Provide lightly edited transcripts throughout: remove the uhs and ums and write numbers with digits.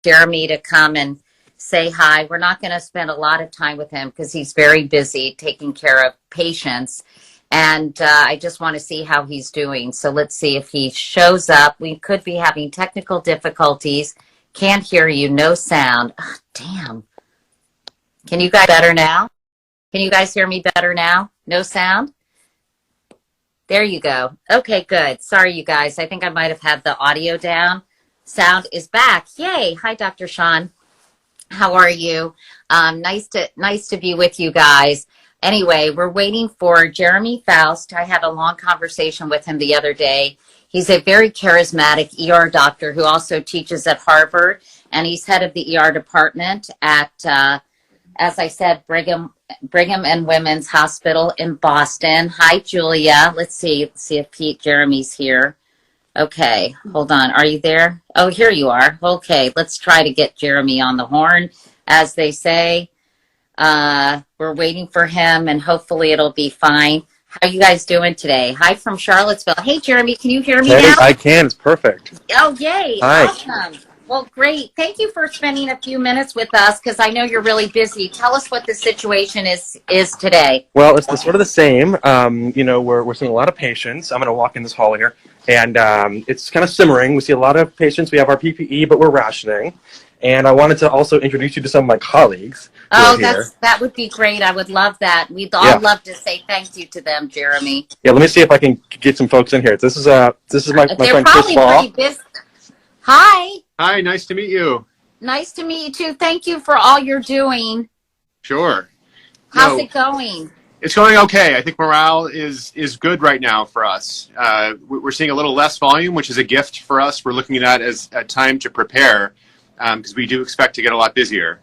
Jeremy to come and say hi. We're not going to spend a lot of time with him because he's very busy taking care of patients. And I just want to see how he's doing. So let's see if he shows up. We could be having technical difficulties. Can't hear you. No sound. Oh, damn. Can you guys better now? Can you guys hear me better now? No sound? There you go. Okay, good. Sorry, you guys. I think I might have had the audio down. Sound is back. Yay. Hi, Dr. Sean. How are you? Nice to be with you guys. Anyway, we're waiting for Jeremy Faust. I had a long conversation with him the other day. He's a very charismatic ER doctor who also teaches at Harvard, and he's head of the ER department at, as I said, Brigham and Women's Hospital in Boston. Hi, Julia. Let's see if Jeremy's here. Okay, hold on. Are you there? Oh, here you are. Okay, let's try to get Jeremy on the horn, as they say. We're waiting for him, and hopefully it'll be fine. How are you guys doing today? Hi from Charlottesville. Hey, Jeremy, can you hear me now? I can. It's perfect. Oh, yay. Hi. Awesome. Well, great. Thank you for spending a few minutes with us because I know you're really busy. Tell us what the situation is today. Well, it's sort of the same. We're seeing a lot of patients. I'm going to walk in this hall here, and it's kind of simmering. We see a lot of patients. We have our PPE, but we're rationing. And I wanted to also introduce you to some of my colleagues. That would be great. I would love that. We'd all love to say thank you to them, Jeremy. Yeah, let me see if I can get some folks in here. This is my friend Chris Ball. Hi. Hi, nice to meet you. Nice to meet you too. Thank you for all you're doing. Sure. How's it going? It's going okay. I think morale is good right now for us. We're seeing a little less volume, which is a gift for us. We're looking at that as a time to prepare because we do expect to get a lot busier.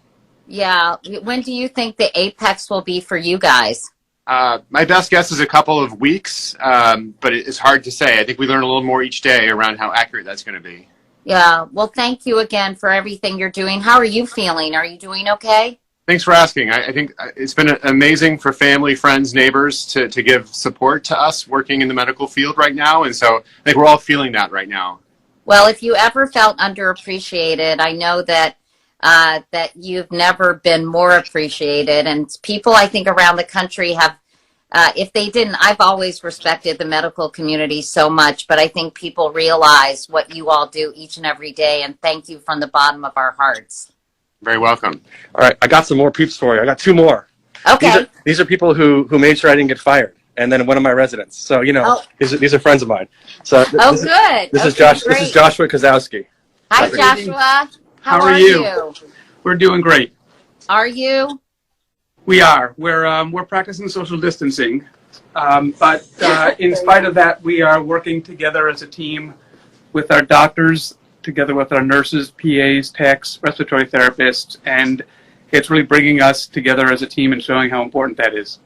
Yeah. When do you think the apex will be for you guys? My best guess is a couple of weeks, but it's hard to say. I think we learn a little more each day around how accurate that's going to be. Yeah. Well, thank you again for everything you're doing. How are you feeling? Are you doing okay? Thanks for asking. I think it's been amazing for family, friends, neighbors to give support to us working in the medical field right now. And so I think we're all feeling that right now. Well, if you ever felt underappreciated, I know that that you've never been more appreciated. And people, I think, around the country have, if they didn't, I've always respected the medical community so much, but I think people realize what you all do each and every day. And thank you from the bottom of our hearts. Very welcome. All right, I got some more peeps for you. I got two more. Okay. These are people who made sure I didn't get fired, and then one of my residents. So these are friends of mine. So good. This is Joshua Kozowski. Hi, Joshua. How are you? We're doing great. Are you? We are. We're practicing social distancing, but in spite of that, we are working together as a team with our doctors, together with our nurses, PAs, techs, respiratory therapists, and it's really bringing us together as a team and showing how important that is.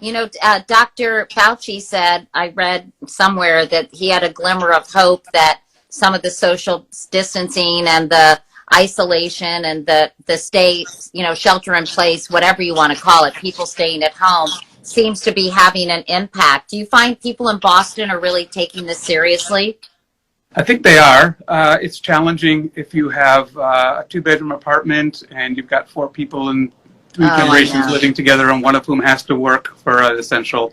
You know, Dr. Fauci said, I read somewhere that he had a glimmer of hope that some of the social distancing and the isolation and the state, shelter in place, whatever you want to call it, people staying at home, seems to be having an impact. Do you find people in Boston are really taking this seriously? I think they are. It's challenging if you have a two-bedroom apartment and you've got 4 people and 3 generations living together, and one of whom has to work for an essential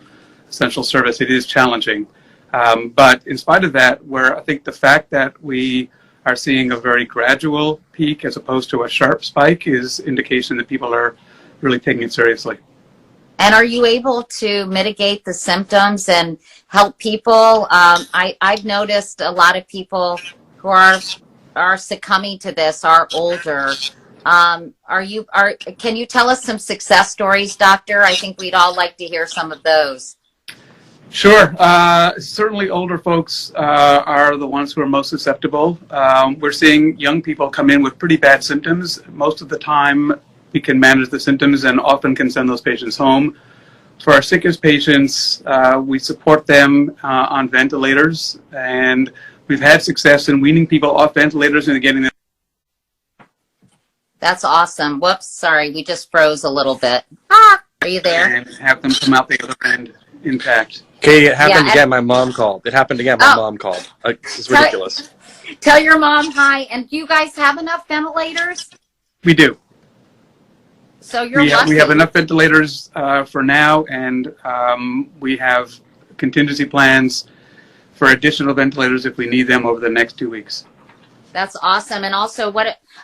service. It is challenging. But in spite of that, I think the fact that we are seeing a very gradual peak as opposed to a sharp spike is indication that people are really taking it seriously. And are you able to mitigate the symptoms and help people? I've noticed a lot of people who are succumbing to this are older. Can you tell us some success stories, Doctor? I think we'd all like to hear some of those. Sure. Certainly older folks are the ones who are most susceptible. We're seeing young people come in with pretty bad symptoms. Most of the time, we can manage the symptoms and often can send those patients home. For our sickest patients, we support them on ventilators, and we've had success in weaning people off ventilators and getting them. That's awesome. Whoops, sorry, we just froze a little bit. Are you there? And have them come out the other end intact. Katie, it happened again. My mom called. It happened again. My mom called. This is ridiculous. Tell your mom hi. And do you guys have enough ventilators? We do. So you're lucky. We have enough ventilators for now, and we have contingency plans for additional ventilators if we need them over the next 2 weeks. That's awesome. And also,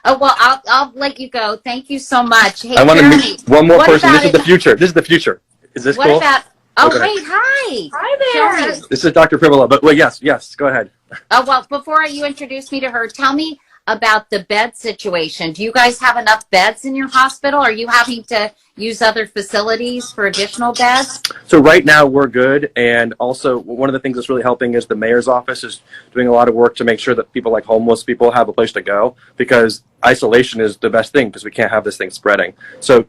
I'll let you go. Thank you so much. Hey, I want to Jeremy, meet one more person. This is the future. This is the future. Is this what cool? about? Oh, wait, hi. Hi there. This is Dr. Pribolo. But wait, yes, go ahead. Oh, well, before you introduce me to her, tell me about the bed situation. Do you guys have enough beds in your hospital? Are you having to use other facilities for additional beds? So right now we're good, and also one of the things that's really helping is the mayor's office is doing a lot of work to make sure that people like homeless people have a place to go, because isolation is the best thing because we can't have this thing spreading. So,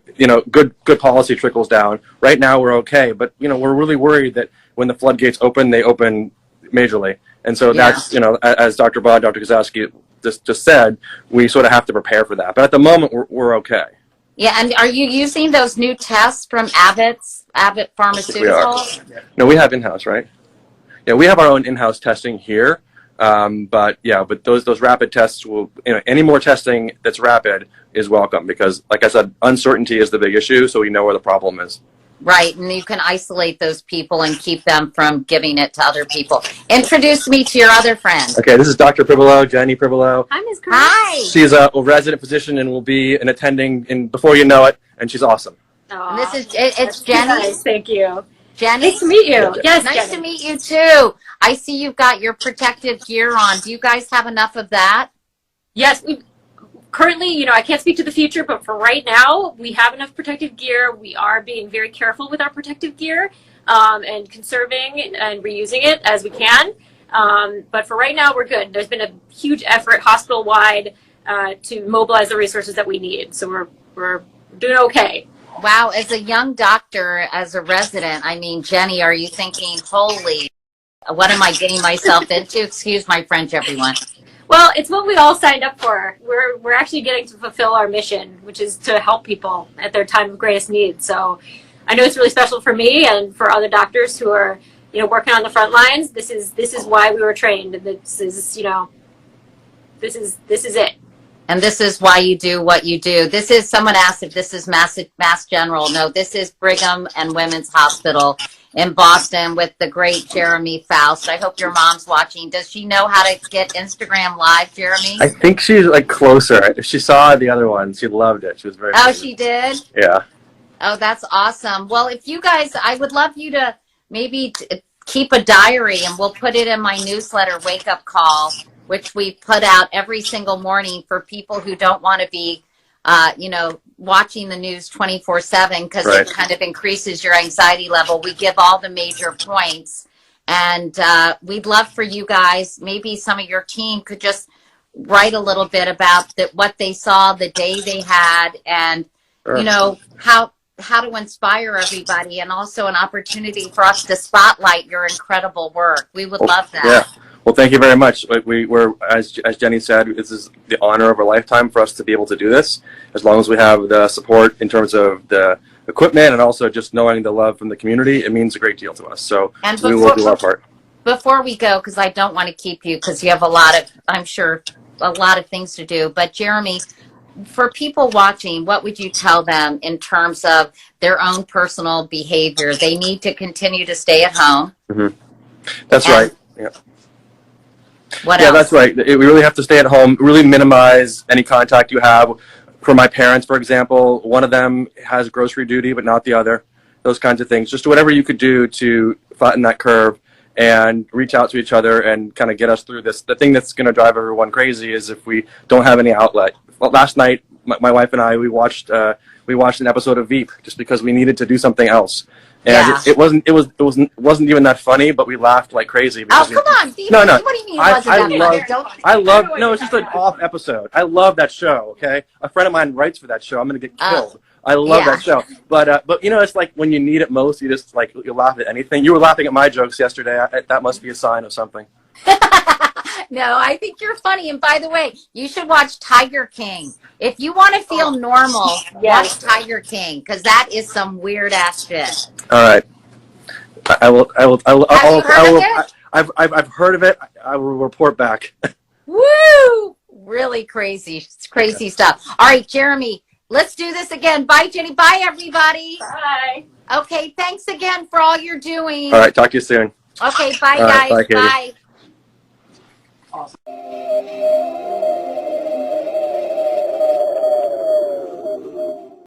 good policy trickles down. Right now we're okay, but we're really worried that when the floodgates open, they open majorly. And so that's, as Dr. Bod, Dr. Kozowski just said, we sort of have to prepare for that. But at the moment, we're okay. Yeah, and are you using those new tests from Abbott Pharmaceuticals? No, we have in-house, right? Yeah, we have our own in-house testing here. But those rapid tests will, any more testing that's rapid is welcome because, like I said, uncertainty is the big issue, so we know where the problem is. Right, and you can isolate those people and keep them from giving it to other people. Introduce me to your other friend. Okay, this is Dr. Pribolo, Jenny Pribolo. Hi, Ms. Couric. Hi. She's a resident physician and will be an attending before you know it, and she's awesome. Aww, And it's Jenny. nice. Thank you. Jenny? Nice to meet you. Yes, Nice Jenny. to meet you, too. I see you've got your protective gear on. Do you guys have enough of that? Yes, we currently, I can't speak to the future, but for right now, we have enough protective gear. We are being very careful with our protective gear and conserving and reusing it as we can. But for right now, we're good. There's been a huge effort hospital-wide to mobilize the resources that we need. So we're doing okay. Wow, as a young doctor, as a resident, I mean, Jenny, are you thinking, holy, what am I getting myself into? Excuse my French, everyone. Well, it's what we all signed up for. We're actually getting to fulfill our mission, which is to help people at their time of greatest need. So I know it's really special for me and for other doctors who are, working on the front lines. This is why we were trained. This is it. And this is why you do what you do. This is, someone asked if this is Mass General. No, this is Brigham and Women's Hospital in Boston with the great Jeremy Faust. I hope your mom's watching. Does she know how to get Instagram Live, Jeremy? I think she's closer. If she saw the other one, she loved it. She was very Oh, she did? Yeah. Oh, that's awesome. Well, if you guys, I would love you to maybe keep a diary, and we'll put it in my newsletter, Wake Up Call, which we put out every single morning for people who don't want to be, watching the news 24/7 because Right. it kind of increases your anxiety level. We give all the major points, and we'd love for you guys, maybe some of your team could just write a little bit about what they saw the day they had, and Sure. how to inspire everybody, and also an opportunity for us to spotlight your incredible work. We would love that. Yeah. Well, thank you very much. We're as Jenny said, this is the honor of a lifetime for us to be able to do this. As long as we have the support in terms of the equipment and also just knowing the love from the community, it means a great deal to us. So And we will do our part. Before we go, because I don't want to keep you, because you have I'm sure, a lot of things to do. But Jeremy, for people watching, what would you tell them in terms of their own personal behavior? They need to continue to stay at home. Mm-hmm. That's right. Yeah. What Yeah, else? that's right. We really have to stay at home, really minimize any contact you have. For my parents, for example, one of them has grocery duty, but not the other. Those kinds of things. Just whatever you could do to flatten that curve and reach out to each other and kind of get us through this. The thing that's going to drive everyone crazy is if we don't have any outlet. Well, last night, my wife and I, we watched an episode of Veep just because we needed to do something else. And Yeah. it wasn't even that funny, but we laughed like crazy. Oh, Because come on. No. What do you mean it wasn't that funny? No, it's just an off episode. I love that show, okay? A friend of mine writes for that show. I'm going to get killed. I love that show. But it's like when you need it most, you just you laugh at anything. You were laughing at my jokes yesterday. That must be a sign of something. No, I think you're funny. And by the way, you should watch Tiger King. If you want to feel normal, Yes. watch Tiger King, because that is some weird ass shit. All right. I will. Have you heard of it? I've heard of it. I will report back. Woo! Really crazy. It's crazy stuff. All right, Jeremy, let's do this again. Bye, Jenny. Bye, everybody. Bye. Okay, thanks again for all you're doing. All right, talk to you soon. Okay, bye, All right, guys. bye, Katie. Bye.